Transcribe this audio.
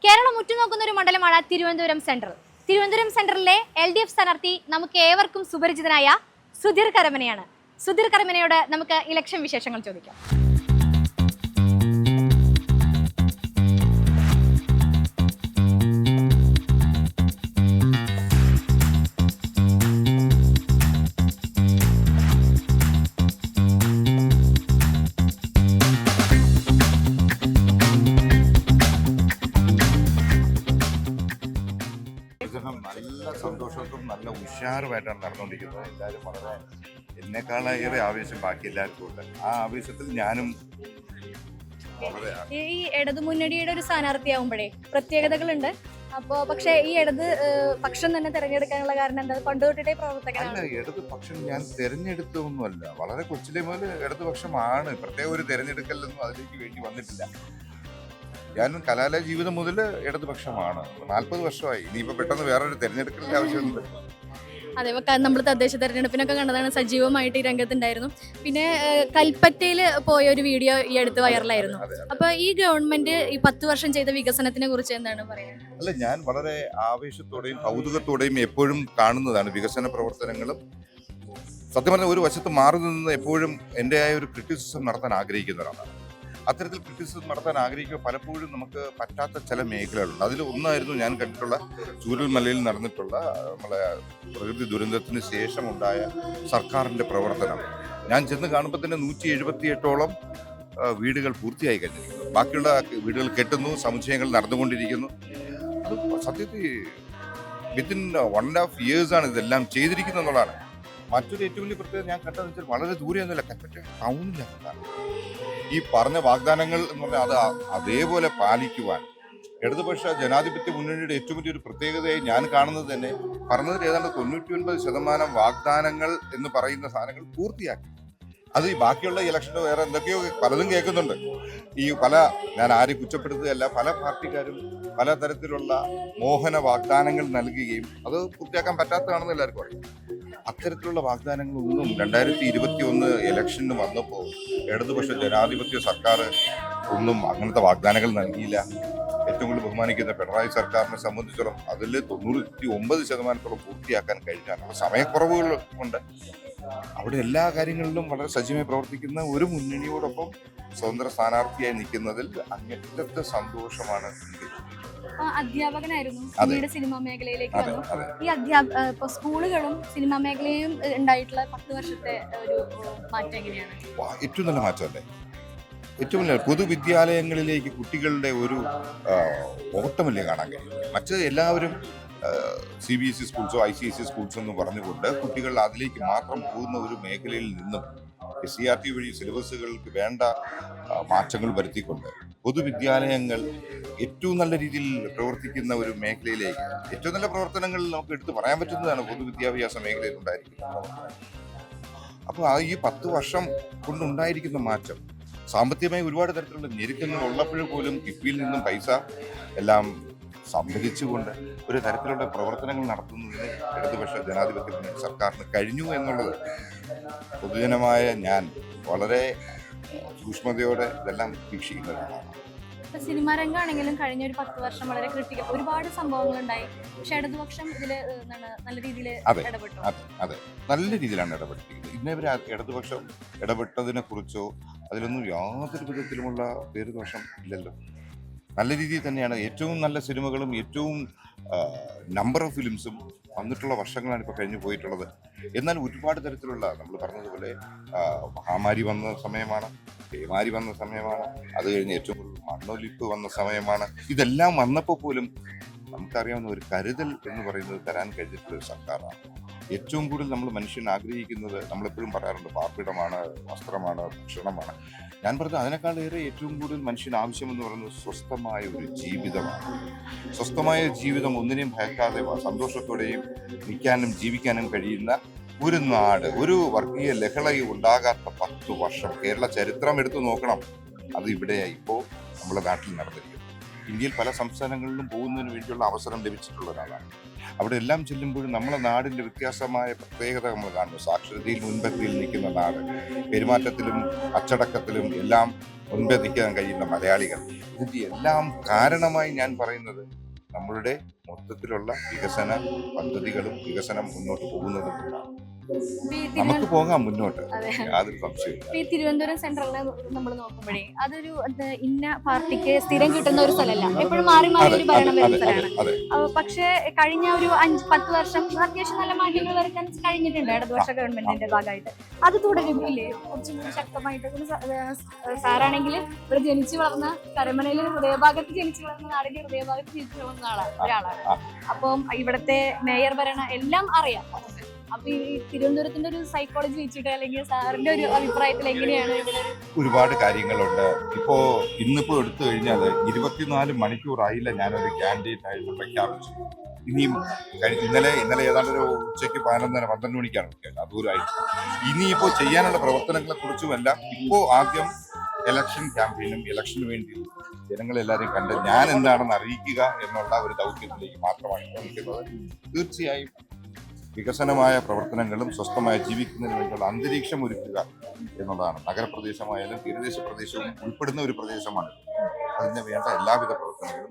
കേരളം ഉറ്റുനോക്കുന്ന ഒരു മണ്ഡലമാണ് Thiruvananthapuram central. Thiruvananthapuram സെൻട്രലിലെ LDF സ്ഥാനാർത്ഥി നമുക്ക് ഏവർക്കും സുപരിചിതനായ സുധീർ കരമനയാണ്. സുധീർ കരമനയോട് നമുക്ക് ഇലക്ഷൻ വിശേഷങ്ങൾ ചോദിക്കാം. നല്ല സന്തോഷത്തും നല്ല ഉഷാറുമായിട്ടാണ് നടന്നുകൊണ്ടിരിക്കുന്നത്. എല്ലാവരും വളരെ എന്നെക്കാളേറെ ആവേശം ബാക്കി എല്ലാവർക്കും ഉണ്ട്. ആ ആവേശത്തിൽ ഞാനും വളരെ. ഈ ഇടതു മുന്നണിയുടെ ഒരു സ്ഥാനാർത്ഥിയാവുമ്പോഴേ പ്രത്യേകതകളുണ്ട്. പക്ഷേ ഈ ഇടത് പക്ഷം തന്നെ തിരഞ്ഞെടുക്കാനുള്ള കാരണം എന്താ? പണ്ട് തൊട്ടിട്ടേ പ്രവർത്തകനാണ്. ഇടത് പക്ഷം ഞാൻ തിരഞ്ഞെടുത്തൊന്നുമല്ല, വളരെ കൊച്ചിലെ മുതൽ ഇടതുപക്ഷമാണ്. പ്രത്യേക ഒരു തിരഞ്ഞെടുക്കലൊന്നും അതിലേക്ക് വേണ്ടി വന്നിട്ടില്ല. ഞാൻ കലാലയ ജീവിതം മുതൽ ഇടതുപക്ഷമാണ്. 40 വർഷമായി. ഇനിയിപ്പോൾ പെട്ടെന്ന് വേറൊരു തിരഞ്ഞെടുക്കലിന്റെ ആവശ്യമുണ്ട്. അതെ, നമ്മൾ തദ്ദേശ തെരഞ്ഞെടുപ്പിനൊക്കെ കണ്ടതാണ്, സജീവമായിട്ട് ഈ രംഗത്തുണ്ടായിരുന്നു. പിന്നെ കൽപ്പറ്റയിൽ പോയ ഒരു വീഡിയോ ഈ അടുത്ത് വൈറലായിരുന്നു. അപ്പൊ ഈ ഗവൺമെന്റ് ഈ 10 വർഷം ചെയ്ത വികസനത്തിനെ കുറിച്ച് എന്താണ് പറയുന്നത്? അല്ല, ഞാൻ വളരെ ആവേശത്തോടെയും കൗതുകത്തോടെയും എപ്പോഴും കാണുന്നതാണ് വികസന പ്രവർത്തനങ്ങളും. സത്യം പറഞ്ഞാൽ ഒരു വശത്ത് മാറി നിന്ന് എപ്പോഴും എൻ്റെതായ ഒരു ക്രിറ്റിസിസം നടത്താൻ ആഗ്രഹിക്കുന്നവരാണ്. അത്തരത്തിൽ ക്രിറ്റിസിസം നടത്താൻ ആഗ്രഹിക്കുമ്പോൾ പലപ്പോഴും നമുക്ക് പറ്റാത്ത ചില മേഖലകളുണ്ട്. അതിൽ ഒന്നായിരുന്നു ഞാൻ കണ്ടിട്ടുള്ള ചൂരൽമലയിൽ നടന്നിട്ടുള്ള നമ്മളെ പ്രകൃതി ദുരന്തത്തിന് ശേഷമുണ്ടായ സർക്കാരിൻ്റെ പ്രവർത്തനം. ഞാൻ ചെന്ന് കാണുമ്പോൾ തന്നെ 178ഓളം വീടുകൾ പൂർത്തിയായി കഴിഞ്ഞിരിക്കുന്നു. ബാക്കിയുള്ള വീടുകൾ കെട്ടുന്നു, സമുച്ചയങ്ങൾ നടന്നുകൊണ്ടിരിക്കുന്നു. അത് സത്യത്തിൽ വിത്തിൻ 1.5 ഇയേഴ്സാണ് ഇതെല്ലാം ചെയ്തിരിക്കുന്നത് എന്നുള്ളതാണ്. മറ്റൊരു ഏറ്റവും വലിയ പ്രത്യേകത ഞാൻ കണ്ടതെന്ന് വെച്ചാൽ വളരെ ദൂരെയൊന്നുമില്ല, കൽപ്പറ്റ ടൗണിലാണ്. ഈ പറഞ്ഞ വാഗ്ദാനങ്ങൾ എന്ന് പറഞ്ഞാൽ അത് അതേപോലെ പാലിക്കുവാൻ ഇടതുപക്ഷ ജനാധിപത്യ മുന്നണിയുടെ ഏറ്റവും വലിയൊരു പ്രത്യേകതയായി ഞാൻ കാണുന്നത് തന്നെ പറഞ്ഞതിൽ ഏതാണ്ട് 99% വാഗ്ദാനങ്ങൾ എന്ന് പറയുന്ന സാധനങ്ങൾ പൂർത്തിയാക്കി. അത് ഈ ബാക്കിയുള്ള ഇലക്ഷന് വേറെ എന്തൊക്കെയോ പലതും കേൾക്കുന്നുണ്ട്. ഞാൻ ആരെയും കുറ്റപ്പെടുത്തുകയല്ല, പല പാർട്ടിക്കാരും പല തരത്തിലുള്ള മോഹന വാഗ്ദാനങ്ങൾ നൽകുകയും അത് പൂർത്തിയാക്കാൻ പറ്റാത്തതാണെന്ന് എല്ലാവർക്കും അറിയാം. അത്തരത്തിലുള്ള വാഗ്ദാനങ്ങളൊന്നും 2021 ഇലക്ഷന് വന്നപ്പോൾ ഇടതുപക്ഷ ജനാധിപത്യ സർക്കാർ ഒന്നും അങ്ങനത്തെ വാഗ്ദാനങ്ങൾ നൽകിയില്ല. ഏറ്റവും കൂടുതൽ ബഹുമാനിക്കുന്ന പിണറായി സർക്കാരിനെ സംബന്ധിച്ചിടത്തോളം അതിൽ 99% പൂർത്തിയാക്കാൻ കഴിഞ്ഞാൽ സമയക്കുറവുകൾ കൊണ്ട് അവിടെ എല്ലാ കാര്യങ്ങളിലും വളരെ സജീവമായി പ്രവർത്തിക്കുന്ന ഒരു മുന്നണിയോടൊപ്പം സ്വതന്ത്ര സ്ഥാനാർത്ഥിയായി നിൽക്കുന്നതിൽ അങ്ങേറ്റത്തെ സന്തോഷമാണ്. അധ്യാപകനായിരുന്നു, പിന്നീട് സിനിമാ മേഖലയിലേക്ക് വന്നു. ഈ സ്കൂളുകളും സിനിമാ മേഖലയും ഉണ്ടായിട്ടുള്ള 10 വർഷത്തെ ഒരു മാറ്റം എങ്ങനെയാണ്? ഏറ്റവും നല്ല മാറ്റമല്ലേ? ഏറ്റവും നല്ല പൊതുവിദ്യാലയങ്ങളിലേക്ക് കുട്ടികളുടെ ഒരു ഓട്ടമല്ലേ കാണാൻ കഴിയും. മറ്റ് എല്ലാവരും CBSE സ്കൂൾസോ ICSE സ്കൂൾസോ എന്ന് പറഞ്ഞുകൊണ്ട് കുട്ടികൾ അതിലേക്ക് മാത്രം പോകുന്ന ഒരു മേഖലയിൽ നിന്നും CRT വഴി സിലബസുകൾക്ക് വേണ്ട മാറ്റങ്ങൾ വരുത്തിക്കൊണ്ട് പൊതുവിദ്യാലയങ്ങൾ ഏറ്റവും നല്ല രീതിയിൽ പ്രവർത്തിക്കുന്ന ഒരു മേഖലയിലേക്ക്, ഏറ്റവും നല്ല പ്രവർത്തനങ്ങൾ നമുക്ക് എടുത്തു പറയാൻ പറ്റുന്നതാണ് പൊതുവിദ്യാഭ്യാസ മേഖലയിൽ ഉണ്ടായിരിക്കുന്നത്. അപ്പോൾ ഈ 10 വർഷം കൊണ്ടുണ്ടായിരിക്കുന്ന മാറ്റം, സാമ്പത്തികമായി ഒരുപാട് തരത്തിലുള്ള ഞെരുക്കങ്ങൾ ഉള്ളപ്പോഴും പോലും കിഫ്ബിയിൽ നിന്നും പൈസ എല്ലാം സംഭരിച്ചുകൊണ്ട് ഒരു തരത്തിലുള്ള പ്രവർത്തനങ്ങൾ നടത്തുന്നതിന് ഇടതുപക്ഷ ജനാധിപത്യ സർക്കാരിന് കഴിഞ്ഞു എന്നുള്ളത് പൊതുജനമായ ഞാൻ വളരെ സൂക്ഷ്മതയോടെ ഇതെല്ലാം വീക്ഷിക്കുന്നതാണ്. സിനിമാ രംഗമാണെങ്കിലും കഴിഞ്ഞ ഒരു 10 വർഷം വളരെ ക്രിട്ടിക്കൽ, ഒരുപാട് സംഭവങ്ങൾ ഉണ്ടായി. പക്ഷെ ഇടതുപക്ഷം ഇതിൽ നല്ല രീതിയിൽ ഇടപെട്ടു. അതെ, നല്ല രീതിയിലാണ് ഇടപെട്ടിരിക്കുന്നത്. ഇന്നേവരെ ഇടതുപക്ഷം ഇടപെട്ടതിനെ കുറിച്ചോ അതിലൊന്നും യാതൊരു വിധത്തിലുമുള്ള പേരുദോഷം ഇല്ലല്ലോ. നല്ല രീതിയിൽ തന്നെയാണ് ഏറ്റവും നല്ല സിനിമകളും ഏറ്റവും നമ്പർ ഓഫ് ഫിലിംസും വന്നിട്ടുള്ള വർഷങ്ങളാണ് ഇപ്പോൾ കഴിഞ്ഞു പോയിട്ടുള്ളത്. എന്നാൽ ഒരുപാട് തരത്തിലുള്ള നമ്മൾ പറഞ്ഞതുപോലെ മഹാമാരി വന്ന സമയമാണ്, പേമാരി വന്ന സമയമാണ്, അത് കഴിഞ്ഞ് ഏറ്റവും കൂടുതൽ മണ്ണൊലിപ്പ് വന്ന സമയമാണ്. ഇതെല്ലാം വന്നപ്പോൾ പോലും നമുക്കറിയാവുന്ന ഒരു കരുതൽ എന്ന് പറയുന്നത് തരാൻ കഴിഞ്ഞിട്ടുള്ള ഒരു സർക്കാരാണ്. ഏറ്റവും കൂടുതൽ നമ്മൾ മനുഷ്യൻ ആഗ്രഹിക്കുന്നത്, നമ്മളെപ്പോഴും പറയാറുണ്ട്, പാർപ്പിടമാണ്, വസ്ത്രമാണ്, ഭക്ഷണമാണ്. ഞാൻ പറഞ്ഞത് അതിനേക്കാളേറെ ഏറ്റവും കൂടുതൽ മനുഷ്യന് ആവശ്യമെന്ന് പറയുന്നത് സ്വസ്ഥമായ ഒരു ജീവിതമാണ്. സ്വസ്ഥമായ ജീവിതം, ഒന്നിനെയും ഭയക്കാതെ സന്തോഷത്തോടെയും നിൽക്കാനും ജീവിക്കാനും കഴിയുന്ന ഒരു നാട്, ഒരു വർഗീയ ലഹളയും ഉണ്ടാകാത്ത 10 വർഷം കേരള ചരിത്രം എടുത്തു നോക്കണം. അത് ഇവിടെയായി ഇപ്പോൾ നമ്മുടെ നാട്ടിൽ നടന്നിരിക്കുന്നു. ഇന്ത്യയിൽ പല സംസ്ഥാനങ്ങളിലും പോകുന്നതിന് വേണ്ടിയുള്ള അവസരം ലഭിച്ചിട്ടുള്ള ഒരാളാണ്. അവിടെ എല്ലാം ചെല്ലുമ്പോഴും നമ്മളെ നാടിൻ്റെ വ്യത്യാസമായ പ്രത്യേകത നമ്മൾ കാണുന്നു. സാക്ഷരതയിൽ മുൻപന്തിയിൽ നിൽക്കുന്ന നാട്, പെരുമാറ്റത്തിലും അച്ചടക്കത്തിലും എല്ലാം മുൻപെത്തിക്കാൻ കഴിയുന്ന മലയാളികൾ. ഇതിന്റെ എല്ലാം കാരണമായി ഞാൻ പറയുന്നത് നമ്മളുടെ മൊത്തത്തിലുള്ള വികസന പദ്ധതികളും വികസനം മുന്നോട്ട് പോകുന്നതും കൊണ്ടാണ്. നമുക്ക് പോകാം മുന്നോട്ട്, യാതൊരു സംശയമില്ല. ഈ തിരുവനന്തപുരം സെൻട്രലിനെ നമ്മൾ നോക്കുമ്പോഴേ അതൊരു ഇന്ന പാർട്ടിക്ക് സ്ഥിരം കിട്ടുന്ന ഒരു സ്ഥലമല്ല, എപ്പോഴും മാറി മാറി ഒരു ഭരണം വരുന്ന സ്ഥലമാണ്. പക്ഷേ കഴിഞ്ഞ ഒരു 5-10 വർഷം അത്യാവശ്യം നല്ല മാറ്റങ്ങൾ വരുത്താൻ കഴിഞ്ഞിട്ടുണ്ട് ഇടതുപക്ഷ ഗവൺമെന്റിന്റെ ഭാഗമായിട്ട്. അത് തുടരുമില്ലേ കുറച്ചും കൂടി ശക്തമായിട്ട്? സാറാണെങ്കിൽ ഇവിടെ ജനിച്ചു വളർന്ന കരമനയിലെ ഹൃദയഭാഗത്ത് ജനിച്ചു വളർന്ന നാടിന്റെ ഹൃദയഭാഗത്ത് ജനിച്ചു വളർന്ന ഒരാളാണ്. അപ്പം ഇവിടുത്തെ മേയർ ഭരണം എല്ലാം അറിയാം. അപ്പൊ ഈ തിരുവനന്തപുരത്തിന്റെ ഒരു സൈക്കോളജി വെച്ചിട്ട് അല്ലെങ്കിൽ സാറിന്റെ ഒരു അഭിപ്രായത്തിൽ എങ്ങനെയാണ് ഇവിടെ? ഒരുപാട് കാര്യങ്ങളുണ്ട്. ഇന്നിപ്പോ എടുത്തു കഴിഞ്ഞാൽ 24 മണിക്കൂറായില്ല ഞാനൊരു കാൻഡിഡേറ്റ് ആയിട്ട് പ്രഖ്യാപിച്ചു. ഇനിയും ഇന്നലെ ഏതാണ്ട് ഒരു ഉച്ചയ്ക്ക് 11-12 മണിക്കാണ് അതുപോലായിട്ട്. ഇനിയിപ്പോ ചെയ്യാനുള്ള പ്രവർത്തനങ്ങളെ കുറിച്ചുമല്ല, ആദ്യം ഇലക്ഷൻ ക്യാമ്പയിനും ഇലക്ഷന് വേണ്ടി ജനങ്ങളെല്ലാവരെയും കണ്ട് ഞാൻ എന്താണെന്ന് അറിയിക്കുക എന്നുള്ള ഒരു ദൗത്യത്തിലേക്ക് മാത്രമാണ് ശ്രമിക്കുന്നത്. തീർച്ചയായും വികസനമായ പ്രവർത്തനങ്ങളും സ്വസ്ഥമായി ജീവിക്കുന്നതിന് വേണ്ടിയുള്ള അന്തരീക്ഷം ഒരുക്കുക എന്നുള്ളതാണ്. നഗരപ്രദേശമായാലും തീരദേശ പ്രദേശവും ഉൾപ്പെടുന്ന ഒരു പ്രദേശമാണ്. അതിന് വേണ്ട എല്ലാവിധ പ്രവർത്തനങ്ങളും